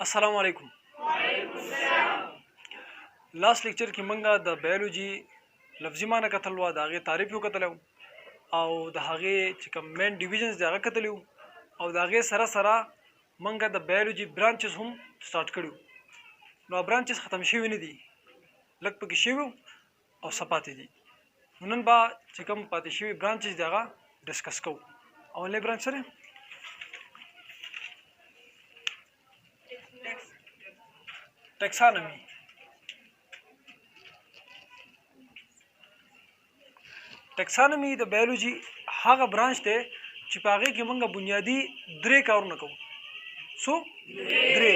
अस्सलाम वालेकुम। Last lecture की मंगा द बायोलॉजी लफ्जी माना कतल वा दागे तारीफ यो कतल او د هغه چې کوم مین ډیویژنز دغه کتلیو او دغه سره سره منګه د بایولوژي برانچز هم سٹارټ کړیو. نو برانچز ختم شوی نه دي، لکه پکې شوی او سپاتې دي. نن با چې کوم پاتې شوی برانچز دغه ډسکس کوو. اولنی برانچ سره ټیکسانومي. ټیکسانومي د بایولوژي هغه برانچ دی چې په هغې کې موږ بنیادي درې کارونه کوو. څو؟ درې.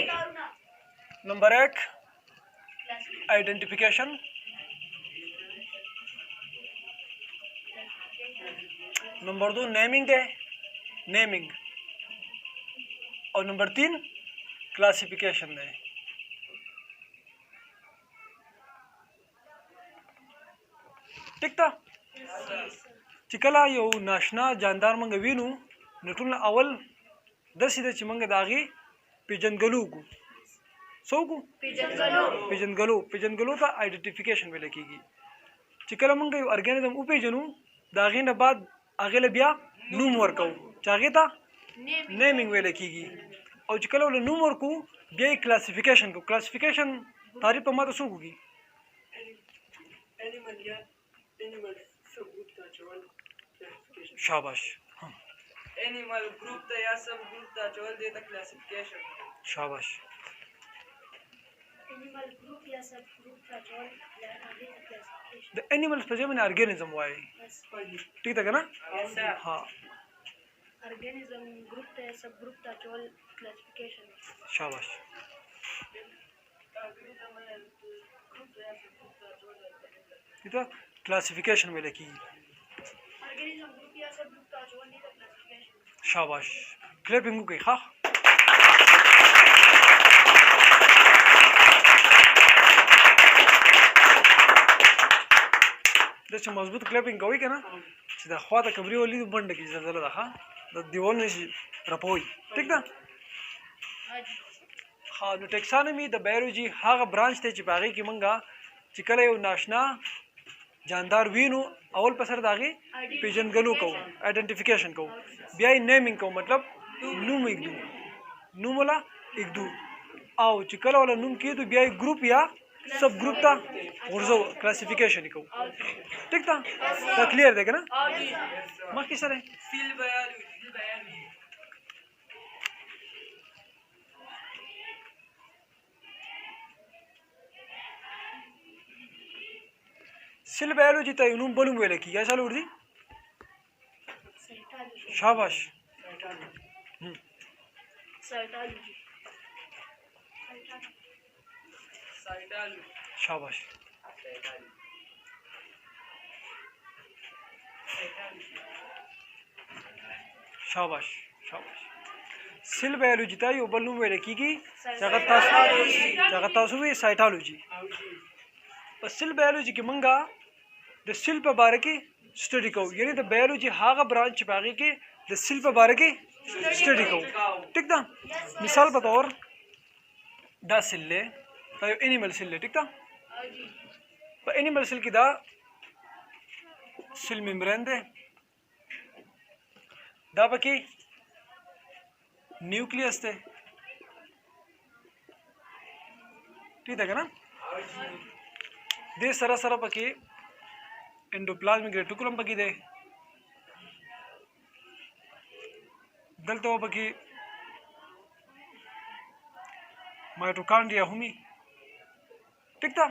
نمبر 1 آئیډنټیفیکیشن، نمبر 2 نیمنگ دی، نیمنگ، او نمبر 3 کلاسیفیکیشن دی. ټیک ده؟ چې کله یو ناشنا جاندار موږ وینو نو ټول اول داسې ده چې موږ د هغې پیژندګلو وکړو. څه وکړو؟ پیژندګلو ته آئیډنټیفیکیشن ویلی کېږي. چې کله موږ یو ارګانیزم وپېژنو د هغې نه بعد هغې له بیا نوم ورکوو چې هغې ته نیمنګ ویلی کېږي. او چې کله له نوم ورکوو بیا یې کلاسیفیکیشن کوو. کلاسیفیکیشن تعریف په ماته څوک وکړي؟ شاباش. انیمل گروپ ته یا سب گروپ ته اچول دی ته کلاسیفیکیشن. شاباش. انیمل گروپ یا سب گروپ ته اچول هغې ته کلاسیفیکیشن. د انیملز په ځای باندې ارګانیزم وایي. ټیک ده که نه؟ ها. ارګانیزم گروپ ته یا سب گروپ ته اچول کلاسیفیکیشن. شاباش. ټیک ده؟ کلاسیفیکیشن ویلی کېږي. ارګانیزم گروپ یا سب گروپ ته اچول دی ته کلاسیفیکیشن. شاباش. کلیپینګ وکړئ. ښه. داسې مضبوط کلیپینګ کوئ که نه چې د خوا ته کمرې ولیدو منډه کړي زلزله ده. ښه د دیوالونه شي رپوئ. ټیک ده؟ ښه. نو ټیکسانومي د بایولوژي هغه برانچ دی چې په هغې کې موږ چې کله یو ناشنا جاندار وینو اول په سر د هغې پیژندګلو کوو، آئیډنټیفیکیشن کوو، بیا یې نیمنګ کوو، مطلب نوم ایږدو، نوم وله ایږدو. او چې کله وله نوم کېږدو بیا یې ګروپ یا سب ګروپ ته غورځوو، کلاسیفیکیشن یې کوو. ټیک ده؟ دا کلیر دی که نه؟ مخکې سره سیل بیالوجي. سیل بایولوژي ته یو نوم بل هم ویلی کېږي. چا ورځي؟ شاباش. شاباش. شاباش. شاباش. سیل بایولوژي ته یو بل نوم ویلی کېږي چې هغه تاسو وایي سایټالوجي. په سیل بایولوژي کې موږ د سیل په باره کې سټډي کوو، یعنې د بایولوژي هغه برانچ چې په هغې کې د سیل په باره کې سټډي کوو. ټیک ده؟ مثال په طور دا سیل دی، دا یو انیمل سیل دی. ټیک ده؟ په انیمل سیل کې دا سیل ممبرین دی، دا پکې نیوکلیس دی. ټیک ده که نه؟ دې سره سره پکې انډوپلازمیک ریټیکولم پکې دی، دلته و پکې مایټوکانډریا هم وي. ټیک ده؟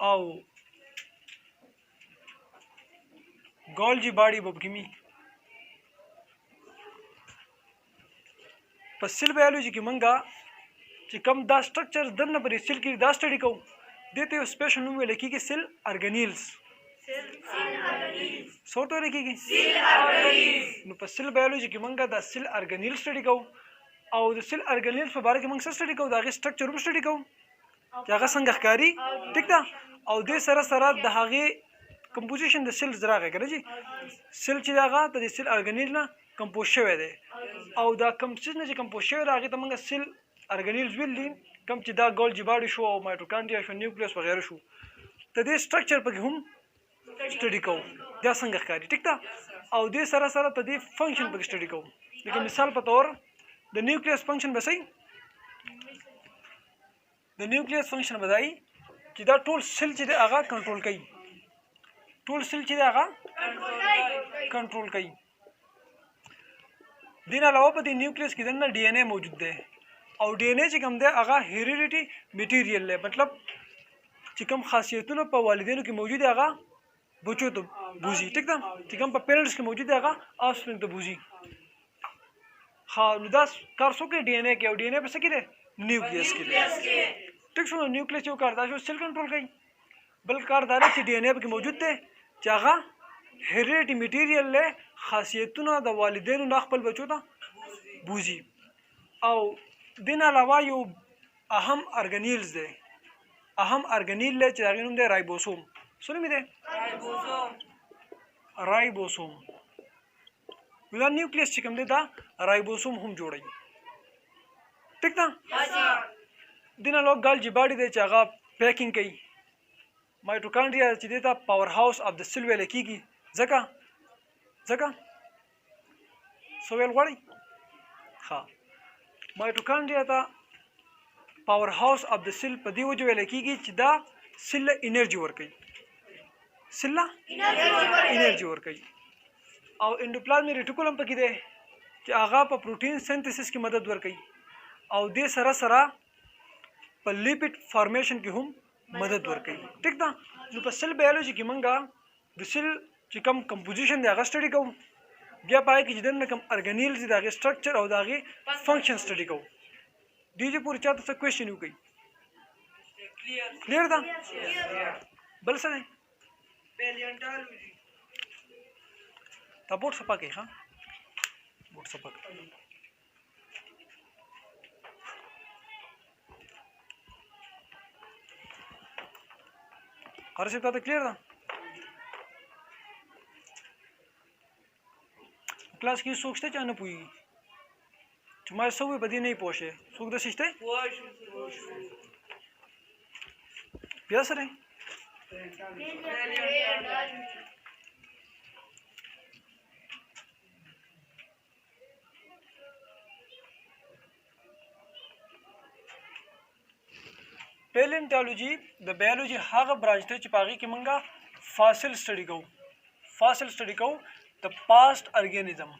او ګولجي باډي به پکې وي. په سیل بایولوژي کې موږ چې کوم دا سټرکچر دننه په دې سیل کې دا سټډي کوو، دې ته یو سپیشل نوم ویلی کېږي سیل ارګنیلز. څه ورته ویلی کېږي؟ نو په سیل بایولوژي کې موږ دا سیل ارګنیل سټډي کوو. او د سیل ارګنیلز په باره کې موږ څه سټډي کوو؟ د هغې سټرکچر هم سټډي کوو چې هغه څنګه ښکاري. ټیک ده؟ او دې سره سره د هغې کمپوزیشن د سیلز راغی که نه جي. سیل چې هغه د سیل ارګنیل نه کمپوز شوی دی او دا کوم څیز نه چې کمپوز شوی دی هغې ته موږ سیل ارګانیلز ویل دي کوم چې دا ګولجی باډي شو او مایټوکانډریا شو نیوکلیوس وغیره شو د دې سټرکچر پکې هم سټډي کوو دا څنګه ښکاري ټیک ده او دې سره سره په دې فنکشن پکې سټډي کوو لکه مثال په تور د نیوکلیوس فنکشن به صحیح د نیوکلیوس فنکشن به دای چې دا ټول سیل چې دی هغه کنټرول کوي ټول سیل چې دی هغه کنټرول کوي دین علاوه په دې نیوکلیوس کې دنه ډي ان اے موجود دی او ډي ان اے چې کوم دی هغه هیریډیټي میټیریل دی مطلب چې کوم خاصیتونه په والدینو کې موجود دي هغه بچو ته بوزي ټیک ده چې کوم په پیرنټس کې موجود دي هغه آفسپرینګ ته بوزي ها نو دا کار څو کې ډي ان اے کې او ډي ان اے په څه کې دی نیوکلیوس کې ټیک شو نیوکلیوس یو کار دا شو سیل کنټرول کوي بل کار دا چې ډي ان اے کې موجود دی چې هغه هیریډیټي میټیریل له خاصیتونه د والدینو نه خپل بچو ته بوزي او دین علاوه یو اهم ارګانیلز دی اهم ارګانیل چې هغه نوم دی رایبوسوم څه نوم دی رایبوسوم دا نیوکلیوس چې کوم دی دا رایبوسوم هم جوړوي ټیک ده دین علاوه ګالجی باډي دی چې هغه پیکینګ کوي مایټوکانډریا چې دی دا پاور هاوس اف د سیل ویل کیږي ځکه سو ویل غواړي ها مایټوکانډریا ته پاور هاوس اف د سیل په دی وجه ویل کیږي چې دا سیل انرژي ورکوي سیل انرژي ورکوي او انډوپلازمیک ریټیکولم پکې دی چې هغه په پروتین سنتھیسس کې مدد ورکوي او دې سره سره په لیپید فارمیشن کې هم مدد ورکوي ټیک ده نو په سیل بایولوژي کې مونږه د سیل چې کوم کمپوزیشن دی هغه سټډي کوو بیا پای کې چې دنه کوم ارګانیلز دي دغه سټرکچر او دغه فنکشن سټډي کوو دیجه پوری چاته څه کوېشن وکړي کلیر ده بل څه دی پیلیونټالوجي تا بورډ صفا کوي ها بورډ صفا کوي قاری صاحب ته کلیر ده کلاس کې څوک شته چې نه پوهېږي چې ما څه ووایي په دې نه یې پوه شي څوک داسې شته بیا سره پیلنټالوجي د بایولوژي هغه برانچ ته چې په هغې کې مونږه فاسل سټډي کوو فاسل سټډي کوو د پاسټ ارګانیزم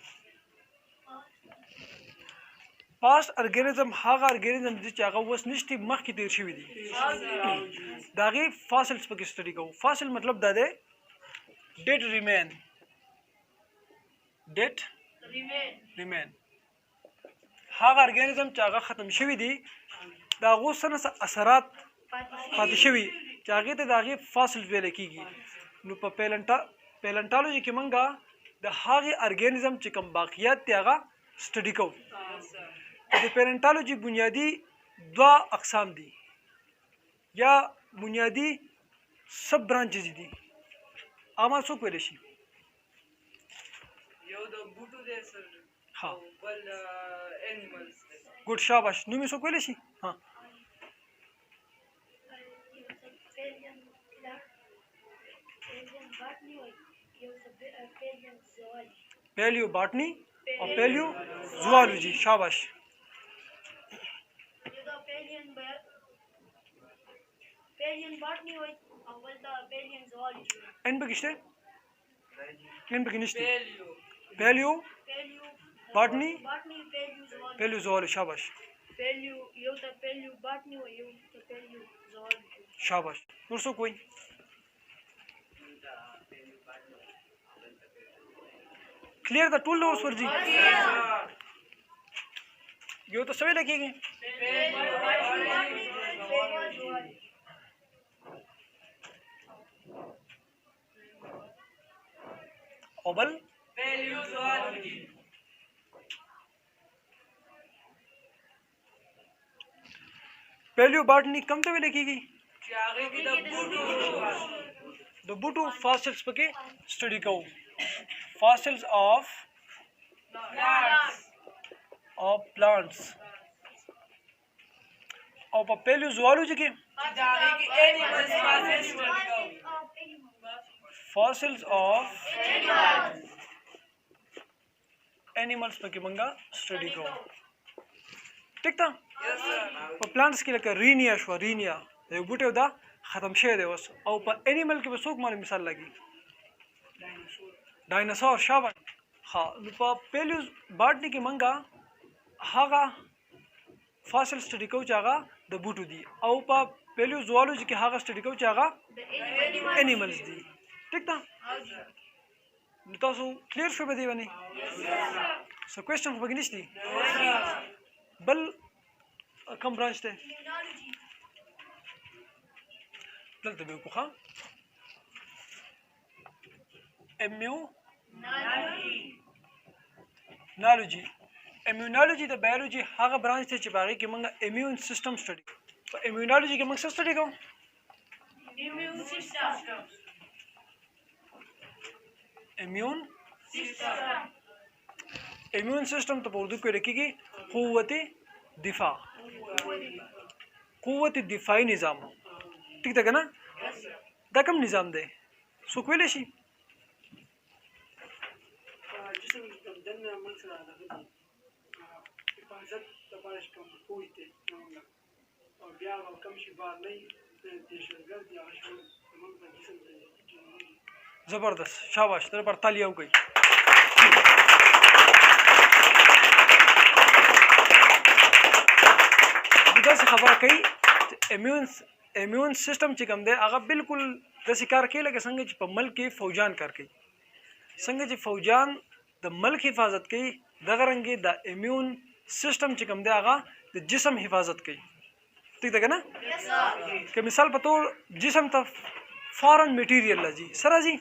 پاسټ ارګانیزم هغه ارګانیزم چې هغه اوس نشته مخکې تیر شوي دي د هغې فاسلز پکې سټډي کوو فاسل مطلب دا دی ډیټ ریمین هغه ارګانیزم چې هغه ختم شوي دي د هغو څه نه اثرات پاتې شوي چې هغې ته د هغې فاسلز ویلی کېږي نو په پیلنټالوجي کې مونږه د هغې ارګانیزم چې کوم باقیات دی هغه سټډي کوو د پیلنټالوجي بنیادي دوه اقسام دي یا بنیادي سب برانچز دي اما څوک ویلی شي یو د بوټو دی سر ها بل انیملز دی ګډ شاباش نوم یې څوک ویلی شي ها پیلیو باټنی او پیلیو زوالوجي شاباش ان پکې شته ان پکې نشته پیلیو باټنی پیلیو زوالوجي شاباش شاباش نور څوک وایي کلیر دا ټول نور ورځي یو ته سوي لګيږي او بل پیلیو باټنی کم ته ویل کېږي چې هغه کې د بوټو فاسلز پکې سټډي کوو fossils of plants او په پیلیوزوالوجي کې fossils of animals پکې مونږه سټډي کوو ټیک ده په پلانټس کې لکه رینیا شو رینیا یو بوټی دا ختم شوی دی اوس او په انیمل کې به څوک مال مثال لګي ډایناسور شابه ها نو په پیلیوز باټني کې مونږه هغه فاسل سټډي کوو چې هغه د بوټو دي او په پیلیوزوالوجي کې هغه سټډي کوو چې هغه انیملز دي ٹھیک ده نو تاسو کلیر شو به دی باندې سو کوېسچن خو نشته بل کوم برانچ ته دلته به وکړه اميونولوژي د بایولوژي هغه برانچ ته چې باغې کې موږ امیون سیستم سټډي په اميونولوژي کې موږ څه سټډي کوو immune system तो उर्दू को रखेगी कुव्वत दिफाई निज़ाम ठीक है ना दकम निज़ाम दे सुकवेले शी जबरदस्त शाबाश तेरे पर तालियां हो गई से खबर कही इम्यून सिस्टम چې کوم دی هغه بالکل د کار کوي لکه څنګه چې په ملک کې فوجان کار کوي څنګه چې فوجان د ملک حفاظت کوي دغه رنګ د امیون سیستم چې کوم دی هغه د جسم حفاظت کوي ٹھیک ده کنه که مثال په تور جسم ته فورن مټیریل لږی سره جی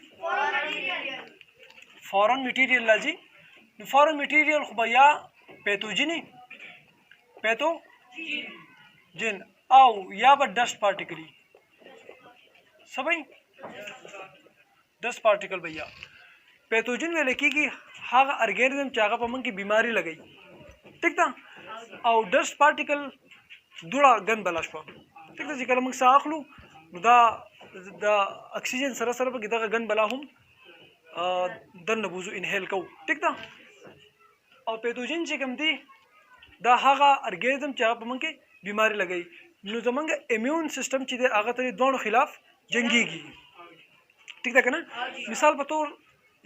فورن مټیریل لږی فورن مټیریل خو یا پیتوجینی جن او یا به ډسټ پارټیکل سبای ډسټ پارټیکل بیا پیتوجن ویل کېږي هغه ارګانیزم چې هغه په من کې بیماری لګي ٹھیک ده او ډسټ پارټیکل دوړه ګن بلا شو ٹھیک ده چې کله موږ ساه اخلو نو دا د اکسیجن سره سره په دغه ګن بلا هم د نبوزو انهیل کو ٹھیک ده او پیتوجن چې کوم دی دا هغه ارګانیزم چې هغه په من کې بیماری لګي نو زمونږ امیون سیستم چې دی هغه ترې دوه خلاف جنگيږي ٹھیک ده کنه مثال په تور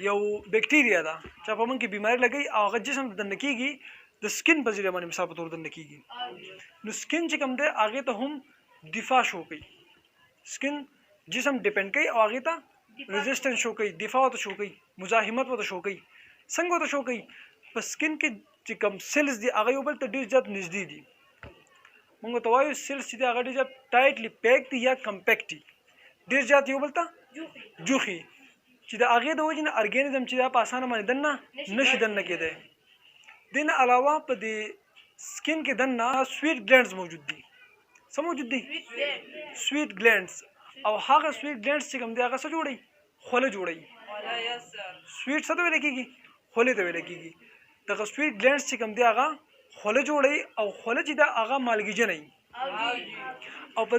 یو بیکټیریا ده چې په من کې بیماری لګي او هغه جسم د نکیږي د سکین په ذریعہ باندې مثال په تور د نکیږي نو سکین چې کوم دی هغه ته هم دفاع شو کوي سکین جسم ډیپند کوي او هغه ته ریزिस्टेंस شو کوي دفاع ته شو کوي مزاحمت ته شو کوي څنګه ته شو کوي په سکین کې چې کوم سیلز دي هغه یو بل ته ډیر زیات نږدې دي موږ ته وایو سیلز چې هغه ډیر ټایټلی پیک دي یا کمپیکټ دي ډیر زیات یو بل ته جوخي چې د هغه د وجې نه ارګانیزم چې په اسانه باندې دنه نشي دنه کېده دین علاوه په دې سکین کې دنه سویټ ګلانډز موجود دي څه موجود دي سویټ ګلانډز او هغه سویټ ګلانډز چې کوم دی هغه څه جوړي خوله جوړي سویټ څه ته ویل کېږي خوله ته ویل کېږي دغه سویټ ګلانډز چې کوم دی هغه خوله جوړي او خوله چې دا هغه مالګیجن ای او په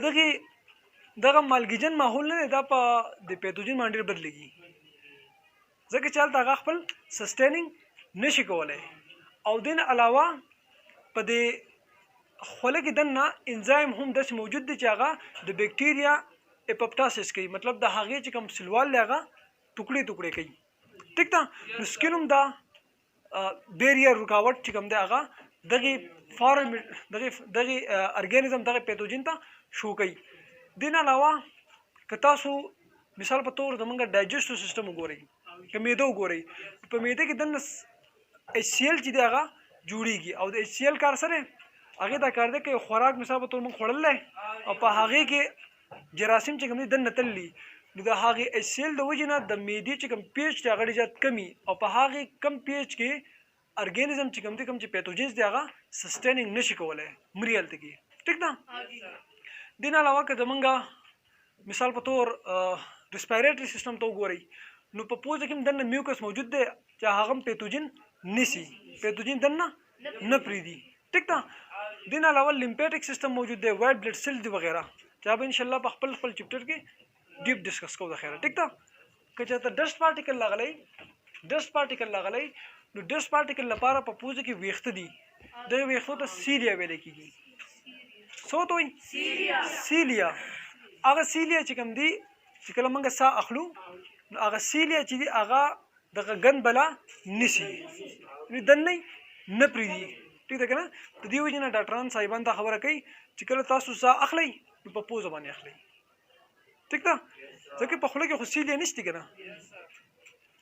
دغه مالګیجن ماحول نه دا په د پیتوجن باندې بدلېږي ځکه چې هلته هغه خپل سسټینینګ نشي کولی او دین علاوه په دې خوله کې دننه انزایم هم داسې موجود دی چې هغه د بیکټیریا اپوپټاسس کوي مطلب د هغې چې کوم سلوال دی هغه ټوکړې ټوکړې کوي ټیک ده نو سکین هم دا بیریر رکاوټ چې کوم دی هغه دغه ارګانیزم دغه پیتوجن ته شو کوي دین علاوه که تاسو مثال په تور زمونږ ډایجسټیو سیستم وګورئ که معده وګورئ په معده کې دننه HCl چې دی هغه جوړیږي او د HCl کار سره هغه دا کار دی چې خوراک مثال په تور موږ خوړل او په هغه کې جراثیم چې کوم دي دننه تللی نو د هغه HCl د وجې نه د معدې چې کوم پی ایچ دی هغه ډېر زیات کمی او په هغه کم پی ایچ کې ارګانیزم چې کوم دي کوم چې پیتوجنز دی هغه سسټینینګ نشي کولای مري هلته کې ټیک ده دین علاوه که زمونږ مثال په تور ریسپایریټري سیستم ته وګورئ نو په پوزه کې دننه میوکس موجود دی چې هغه پیتوجن نسی پیتوجن دننه نه پریدي ټیک ده दिन अलावा लिम्फेटिक सिस्टम मौजूद है, वाइट ब्लड सेल दी वगैरह चाहे अब इंशाल्लाह पे खपल खपल चैप्टर के डीप डिस्कस को खैर ठीक था। कि चाहता डस्ट पार्टिकल लागले नो डस्ट पार्टिकल लपारा पपूज की वेख्त दी द वेख्तो तो सीलिया वेले की सो तो सीलिया आगा सीलिया चिकम दी चिकल मंगा सा अखलू आगा सीलिया चिदी आगा दगा गन बला निसी नि दन नहीं न प्रीदी ठीक है ना। तो दी वजह डॉक्टरान साहिबान ता खबर कई चिकल तासु सा अखलई पप्पू जबानी अखलई ठीक था। जबकि पखले के सीलिया निश्ती के ना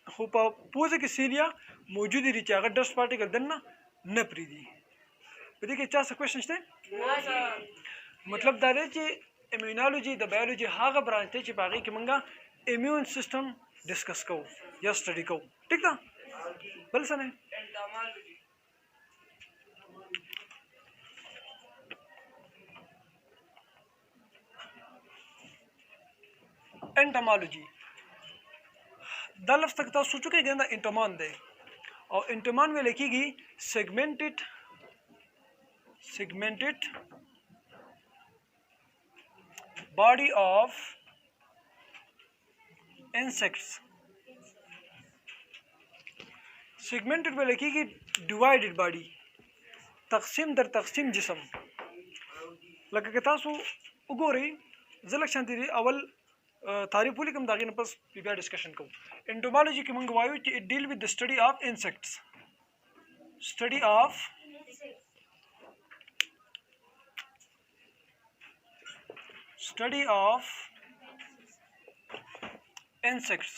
खो पूजे की सीलिया मौजूद रही अगर डस्ट पार्टिकल दन ना न प्रीदी देखिए चार क्वेश्चन थे मतलब दादे ची इम्यूनोलॉजी द बायोलॉजी हागा ब्रांच थे बाकी कि मंगा इम्यून सिस्टम डिस्कस को या स्टडी को ठीक था। बल सने एंटोमोलॉजी द लफ्ज तक तो सोचो के गंदा एंटोमॉन दे और एंटोमॉन में लिखीगी segmented body of insects segmented में लिखी डिवाइडेड बॉडी तकसीम दर तकसीम जिसम लगा के तासु उगोरी जलक शांति अवल तारीफ पुली कम दागी नपस पिबिया डिस्कशन को एंटोमोलॉजी के मंगवायु it deal with the study of insects study of insects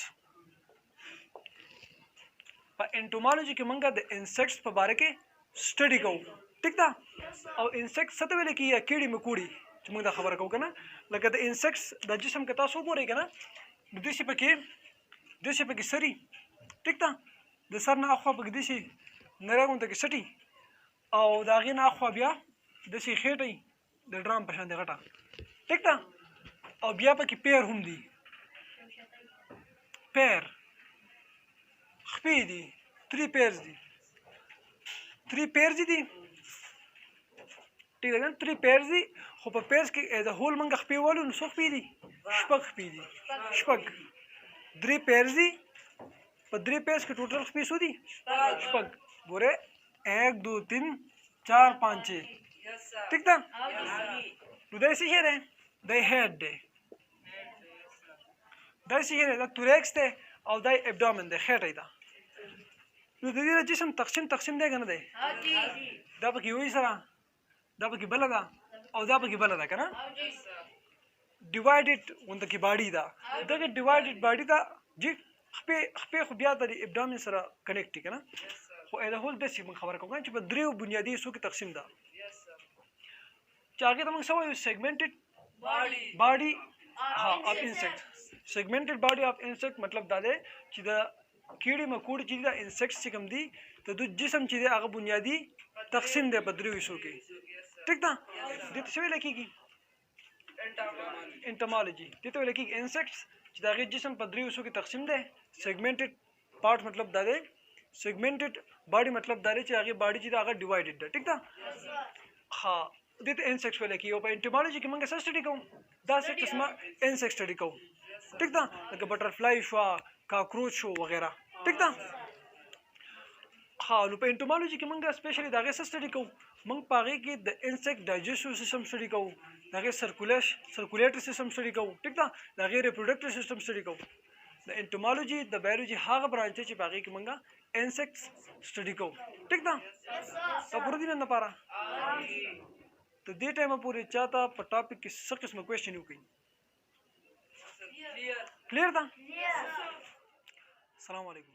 पर एंटोमोलॉजी के मंगा द इंसेक्ट्स पर बारे के स्टडी को ठीक था। और इंसेक्ट सतवेले की या कीड़ी मकोड़ी चुमंगा खबर को ना लगा द इंसेक्ट्स द जिस्म के तासो बोरे के ना देशी पे की सरी ठीक था। द सर ना अखवा पे देशी नरागुन तक सटी और दागी ना अखवा बिया देशी खेटई द ड्राम पहन दे घटा ठीक था। और बिया पे की पैर हम दी पैर खपी दी थ्री पेयर्स दी ठीक है ना। थ्री पेयर्स दी हो पर पेयर्स के एज अ होल मंगा खपी वालू नुसो खपी दी शपक थ्री पेयर्स दी पर थ्री पेयर्स के टोटल खपी सो दी शपक बोरे 1 2 3 4 5 6 ठीक था। तो देसी है रे they head day daisi here the thorax te और दाई एब्डोमेन दे हेड है दा नो दे जिस्म तकसीम देगा ना दे दा पकी हुई सरा दा पकी बलदा और दा पकी बलदा कना डिवाइडेड उन तक की बॉडी दा के डिवाइडेड बॉडी दा जी खपे खुबिया दा एब्डोमेन सरा कनेक्ट कना हो एदा होल देसी मन खबर को कि द्रिव बुनियादी सो की तकसीम दा चागे तमंग सवा segmented body of insect segmented body of insect मतलब दादे चिदा कीड़ी मकोड़ी चिदा इंसेक्ट्स चिकम दी तो दु जिस्म चिदे आगे बुनियादी तकसीम दे बद्री विसो के ठीक था। दित से लिखी की एंटोमोलॉजी दित लिखी इंसेक्ट्स चिदा आगे जिस्म बद्री विसो की तकसीम दे सेगमेंटेड पार्ट मतलब दादे सेगमेंटेड बॉडी मतलब दादे चिदा आगे बॉडी चिदा आगे डिवाइडेड है ठीक था। हाँ दित इंसेक्ट्स पे लिखी हो पर एंटोमोलॉजी की मंगे स्टडी को दा से किस्म इंसेक्ट स्टडी को ठीक था। Like butterfly show cockroach show वगैरह ठीक था। हाँ नो पे एंटोमोलॉजी की मंगा स्पेशली दागे स्टडी को मंग पागे की the insect digestive system study को दागे सर्कुलेटरी सिस्टम स्टडी को ठीक था। दागे रिप्रोडक्टिव सिस्टम स्टडी को द एंटोमोलॉजी द बायोलॉजी हाग ब्रांच है पागे की मंगा इंसेक्ट स्टडी को ठीक था। तो पूरा दिन न पारा तो दे टाइम पूरे चाहता पर टॉपिक की सब किस्म क्वेश्चन हो गई क्लियर था। अस्सलाम वालेकुम।